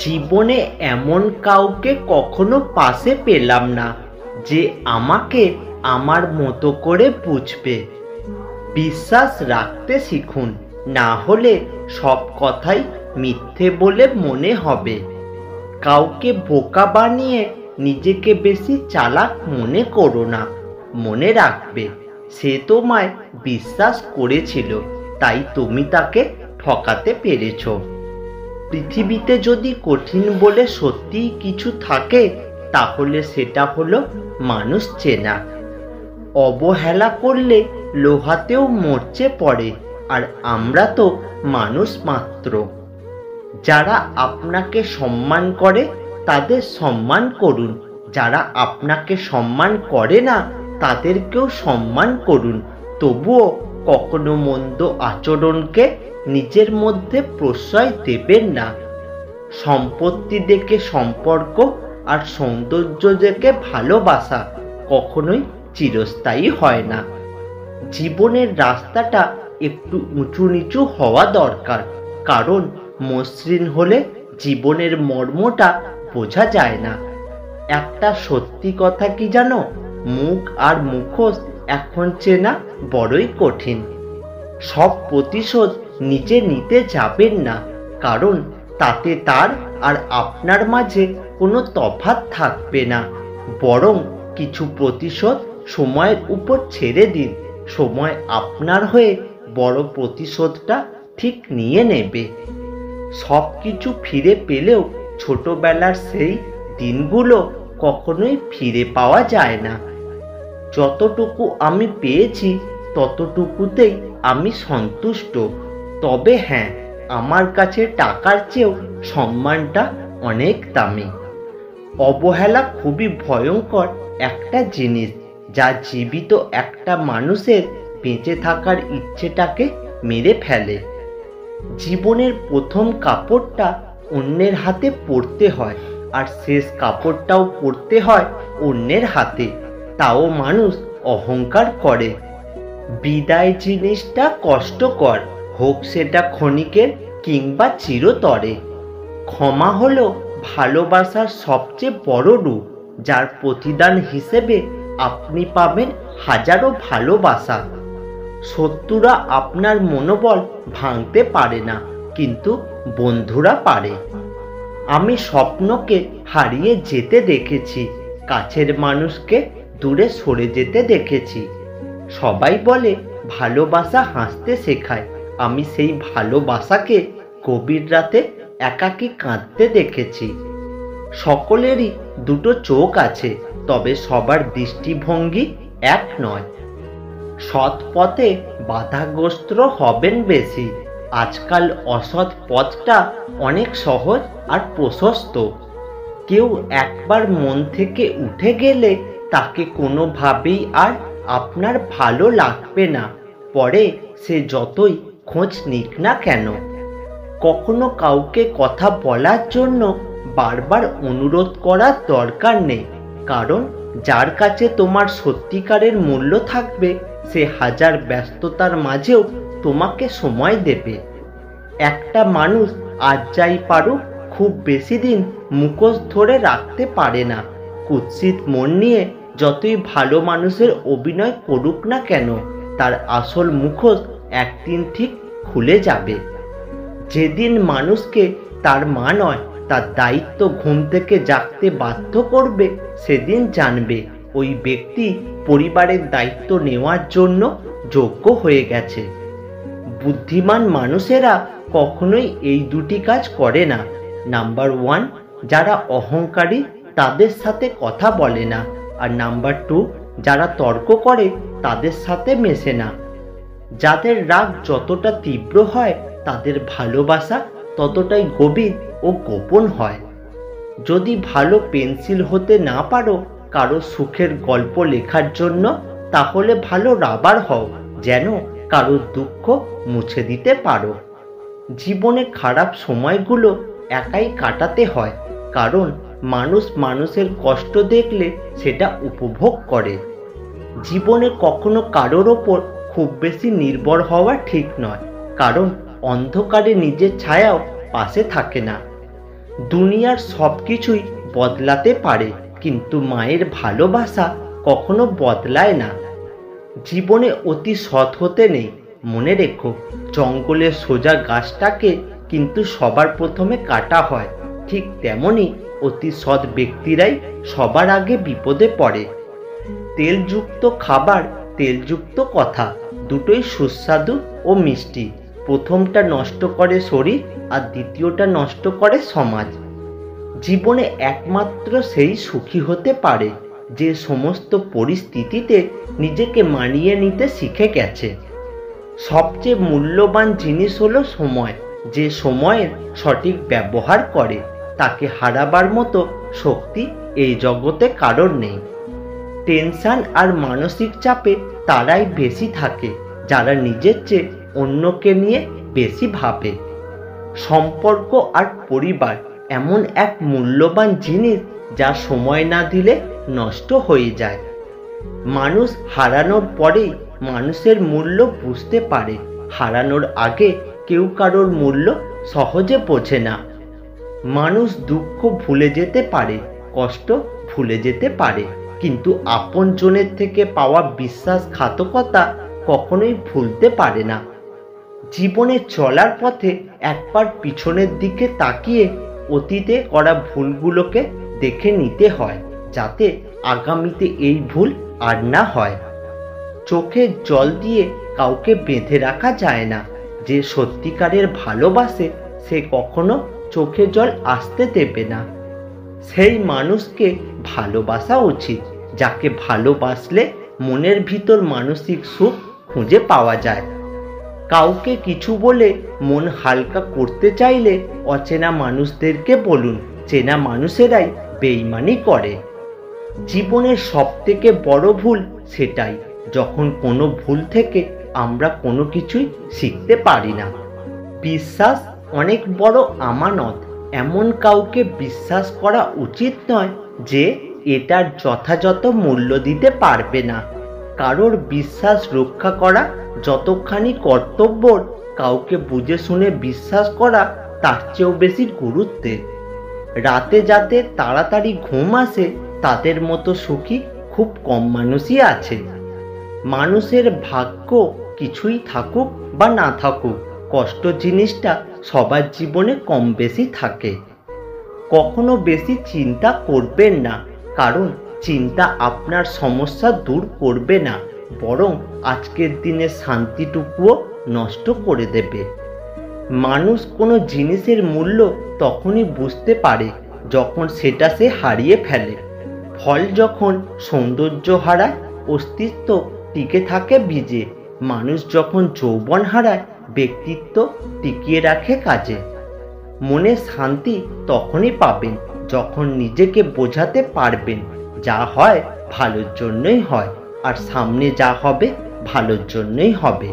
জীবনে এমন কাউকে কখনো পাশে পেলাম না যে আমাকে আমার মতো করে বুঝবে। বিশ্বাস রাখতে শিখুন, না হলে সব কথাই মিথ্যে বলে মনে হবে। কাউকে বোকা বানিয়ে নিজেকে বেশি চালাক মনে করো না। মনে রাখবে, সে তোমায় বিশ্বাস করেছিল, তাই তুমি তাকে ঠকাতে পেরেছ। পৃথিবীতে যদি কঠিন বলে সত্যিই কিছু থাকে, তাহলে সেটা হলো মানুষ চেনা। অবহেলা করলে লোহাতেও মরচে পড়ে, আর আমরা তো মানুষ মাত্র। যারা আপনাকে সম্মান করে তাদের সম্মান করুন, যারা আপনাকে সম্মান করে না তাদেরকেও সম্মান করুন। তবুও কখনো মন্দ আচরণকে নিজের মধ্যে প্রশ্রয় দেবেন না। সম্পত্তি দেখে সম্পর্ক আর সৌন্দর্য দেখে ভালোবাসা কখনোই চিরস্থায়ী হয় না। জীবনের রাস্তাটা একটু উঁচু নিচু হওয়া দরকার, কারণ মসৃণ হলে জীবনের মর্মটা বোঝা যায় না। একটা সত্যি কথা কি জানো, মুখ আর মুখোশ এখন চেনা বড়ই কঠিন। সব প্রতিশোধ নিজে নিতে যাবেন না, কারণ তাতে তার আর আপনার মাঝে কোনো তফাৎ থাকবে না। বরং কিছু প্রতিশোধ সময়ের উপর ছেড়ে দিন, সময় আপনার হয়ে বড় প্রতিশোধটা ঠিক নিয়ে নেবে। সব কিছু ফিরে পেলেও ছোটবেলার সেই দিনগুলো কখনোই ফিরে পাওয়া যায় না। যতটুকু আমি পেয়েছি ততটুকুতেই আমি সন্তুষ্ট। তবে হ্যাঁ, আমার কাছে টাকার চেয়েও সম্মানটা অনেক দামি। অবহেলা খুবই ভয়ঙ্কর একটা জিনিস, যা জীবিত একটা মানুষের বেঁচে থাকার ইচ্ছেটাকে মেরে ফেলে। জীবনের প্রথম কাপড়টা অন্যের হাতে পরতে হয়, আর শেষ কাপড়টাও পরতে হয় অন্যের হাতে, তাও মানুষ অহংকার করে। বিদায় জিনিসটা কষ্টকর, হোক সেটা ক্ষণিকের কিংবা চিরতরে। ক্ষমা হলো ভালোবাসার সবচেয়ে বড় রূপ, যার প্রতিদান হিসেবে আপনি পাবেন হাজারো ভালোবাসা। শত্রুরা আপনার মনোবল ভাঙতে পারে না, কিন্তু বন্ধুরা পারে। আমি স্বপ্নকে হারিয়ে যেতে দেখেছি, কাছের মানুষকে দূরে সরে যেতে দেখেছি। সবাই বলে ভালোবাসা হাসতে শেখায়, আমি সেই ভালোবাসাকে গভীর রাতে একাকী কাঁদতে দেখেছি। সকলেরই দুটো চোখ আছে, তবে সবার দৃষ্টিভঙ্গি এক নয়। সৎ পথে বাধাগ্রস্ত হবেন বেশি। আজকাল অসৎ পথটা অনেক সহজ আর প্রশস্ত। কেউ একবার মন থেকে উঠে গেলে তাকে কোনোভাবেই আর আপনার ভালো লাগবে না, পরে সে যতই খোঁজ নিক না কেন। কখনো কাউকে কথা বলার জন্য বারবার অনুরোধ করার দরকার নেই, কারণ যার কাছে তোমার সত্যিকারের মূল্য থাকবে সে হাজার ব্যস্ততার মাঝেও তোমাকে সময় দেবে। একটা মানুষ আজ যাই পারুক খুব বেশি দিন মুখোশ ধরে রাখতে পারে না। কুৎসিত মন নিয়ে যতই ভালো মানুষের অভিনয় করুক না কেন, তার আসল মুখোশ একদিন ঠিক খুলে যাবে। যেদিন মানুষকে তার মা নয় তার দায়িত্ব ঘুম থেকে জাগতে বাধ্য করবে, সেদিন জানবে ওই ব্যক্তি পরিবারের দায়িত্ব নেওয়ার জন্য যোগ্য হয়ে গেছে। বুদ্ধিমান মানুষেরা কখনোই এই দুটি কাজ করে না। নাম্বার 1, যারা অহংকারী তাদের সাথে কথা বলে না, আর নাম্বার 2, যারা তর্ক করে তাদের সাথে মেশে না। যাদের রাগ যতটা তীব্র হয় তাদের ভালোবাসা ততটাই গভীর ও গোপন হয়। যদি ভালো পেন্সিল হতে না পারো কারো সুখের গল্প লেখার জন্য, তাহলে ভালো রাবার হও, যেন কারো দুঃখ মুছে দিতে পারো। জীবনে খারাপ সময়গুলো একাই কাটাতে হয়, কারণ মানুষ মানুষের কষ্ট দেখলে সেটা উপভোগ করে। জীবনে কখনো কারোর ওপর খুব বেশি নির্ভর হওয়া ঠিক নয়, কারণ অন্ধকারে নিজের ছায়াও পাশে থাকে না। দুনিয়ার সব কিছুই বদলাতে পারে, কিন্তু মায়ের ভালোবাসা কখনো বদলায় না। জীবনে অতি সৎ হতে নেই, মনে রেখো। জঙ্গলের সোজা গাছটাকে কিন্তু সবার প্রথমে কাটা হয়, ঠিক তেমনি অতি সৎ ব্যক্তিরাই সবার আগে বিপদে পড়ে। তেলযুক্ত খাবার, তেলযুক্ত কথা দুটোই সুস্বাদু ও মিষ্টি। প্রথমটা নষ্ট করে শরীর, আর দ্বিতীয়টা নষ্ট করে সমাজ। জীবনে একমাত্র সেই সুখী হতে পারে যে সমস্ত পরিস্থিতিতে নিজেকে মানিয়ে নিতে শিখে গেছে। সবচেয়ে মূল্যবান জিনিস হলো সময়। যে সময়ের সঠিক ব্যবহার করে তাকে হারাবার মতো শক্তি এই জগতে কারোর নেই। টেনশন আর মানসিক চাপে তারাই বেশি থাকে যারা নিজের চেয়ে অন্যকে নিয়ে বেশি ভাবে। সম্পর্ক আর পরিবার এমন এক মূল্যবান জিনিস যা সময় না দিলে নষ্ট হয়ে যায়। মানুষ হারানোর পরেই মানুষের মূল্য বুঝতে পারে, হারানোর আগে কেউ কারোর মূল্য সহজে বোঝে না। মানুষ দুঃখ ভুলে যেতে পারে, কষ্ট ভুলে যেতে পারে, কিন্তু আপনজনের থেকে পাওয়া বিশ্বাসঘাতকতা কখনোই ভুলতে পারে না। জীবনে চলার পথে একবার পিছনের দিকে তাকিয়ে অতীতে করা ভুলগুলোকে দেখে নিতে হয়, যাতে আগামীতে এই ভুল আর না হয়। চোখের জল দিয়ে কাউকে বেঁধে রাখা যায় না। যে সত্যিকারের ভালোবাসে সে কখনো চোখে জল আসতে দেবে না। সেই মানুষকে ভালোবাসা উচিত যাকে ভালোবাসলে মনের ভিতর মানসিক সুখ খুঁজে পাওয়া যায়। কাউকে কিছু বলে মন হালকা করতে চাইলে অচেনা মানুষদেরকে বলুন, চেনা মানুষেরাই বেইমানি করে। জীবনের সবথেকে বড় ভুল সেটাই যখন কোনো ভুল থেকে আমরা কোনো কিছুই শিখতে পারি না। বিশ্বাস অনেক বড় আমানত। এমন কাউকে বিশ্বাস করা উচিত নয় যে এটার যথাযথ মূল্য দিতে পারবে না। কারোর বিশ্বাস রক্ষা করা যতখানি কর্তব্যর, কাউকে বুঝে শুনে বিশ্বাস করা তার চেয়েও বেশি গুরুত্বের। রাতে যাতে তাড়াতাড়ি ঘুম আসে তাদের মতো সুখী খুব কম মানুষই আছে। মানুষের ভাগ্য কিছুই থাকুক বা না থাকুক, কষ্ট জিনিসটা সবার জীবনে কম বেশি থাকে। কখনো বেশি চিন্তা করবেন না, কারণ চিন্তা আপনার সমস্যা দূর করবে না, বরং আজকের দিনের শান্তিটুকুও নষ্ট করে দেবে। মানুষ কোনো জিনিসের মূল্য তখনই বুঝতে পারে যখন সেটা সে হারিয়ে ফেলে। ফল যখন সৌন্দর্য হারায়, অস্তিত্ব টিকে থাকে বীজে। মানুষ যখন যৌবন হারায়, ব্যক্তিত্ব টিকিয়ে রাখে কাজে। মনে শান্তি তখনই পাবেন যখন নিজেকে বোঝাতে পারবেন যা হয় ভালোর জন্যই হয়, আর সামনে যা হবে ভালোর জন্যই হবে।